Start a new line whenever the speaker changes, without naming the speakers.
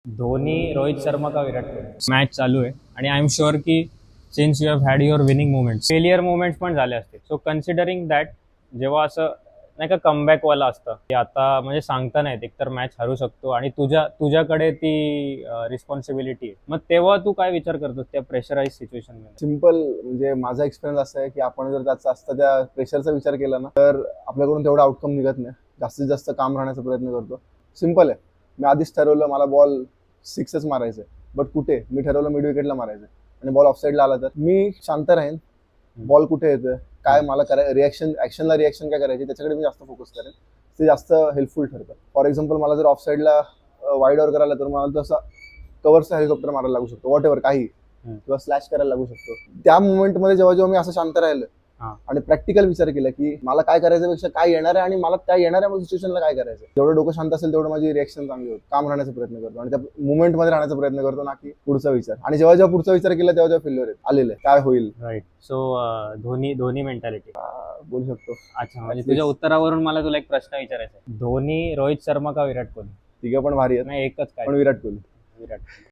धोनी, रोहित शर्मा का विराट कोहली मॅच चालू आहे आणि आय एम शुअर की since you have had your winning moments failure moments पण झाले असते. सो कन्सिडरिंग दॅट जेव्हा असं नाही का कमबॅकवाला असतं की आता म्हणजे सांगता नाहीत एकतर मॅच हरू शकतो आणि तुझ्याकडे ती रिस्पॉन्सिबिलिटी आहे, मग तेव्हा तू काय विचार करतोस त्या प्रेशराईज सिच्युएशन मध्ये?
सिम्पल म्हणजे माझा एक्सपिरियन्स असा आहे की आपण जर त्याचा जास्त त्या प्रेशरचा विचार केला ना तर आपल्याकडून तेवढा आउटकम निघत नाही. जास्तीत जास्त काम राहण्याचा प्रयत्न करतो. सिम्पल आहे. मी आधीच ठरवलं मला बॉल सिक्सच मारायचं आहे, बट कुठे मी ठरवलं मिड विकेटला मारायचं आणि बॉल ऑफसाईडला आला तर मी शांत राहीन. बॉल कुठे येतोय, काय मला करायचं, ऍक्शनला रिॲक्शन काय करायची त्याच्याकडे मी जास्त फोकस करेन. ते जास्त हेल्पफुल ठरतं. फॉर एक्झाम्पल मला जर ऑफसाईडला वाईड ओव्हर करायला तर मला तसा कव्हरचा हेलिकॉप्टर मारायला लागू शकतो, वॉट एव्हर काही किंवा स्लॅश करायला लागू शकतो. त्या मोमेंटमध्ये जेव्हा मी असं शांत राहिलं आणि प्रॅक्टिकल विचार केला की मला काय करायचं पेक्षा काय येणार आहे आणि मला त्या येणाऱ्या सिच्युएशनला काय करायचं, जेवढं डोकं शांत असेल तेवढं माझी रिएक्शन चांगली होती. काम राहण्याचा प्रयत्न करतो आणि त्या मुवमेंटमध्ये राहण्याचा प्रयत्न करतो, ना की पुढचा विचार. आणि जेव्हा जेव्हा पुढचा विचार केला तेव्हा फेल्युअर आलेलं आहे, काय होईल.
राईट. सो धोनी मेंटॅलिटी
बोलू शकतो.
अच्छा, म्हणजे तुझ्या उत्तरावरून मला तुला एक प्रश्न विचारायचा आहे. धोनी, रोहित शर्मा का विराट कोहली?
तिघं पण भारी आहेत,
नाही एकच काय?
पण विराट कोहली.
विराट कोहली.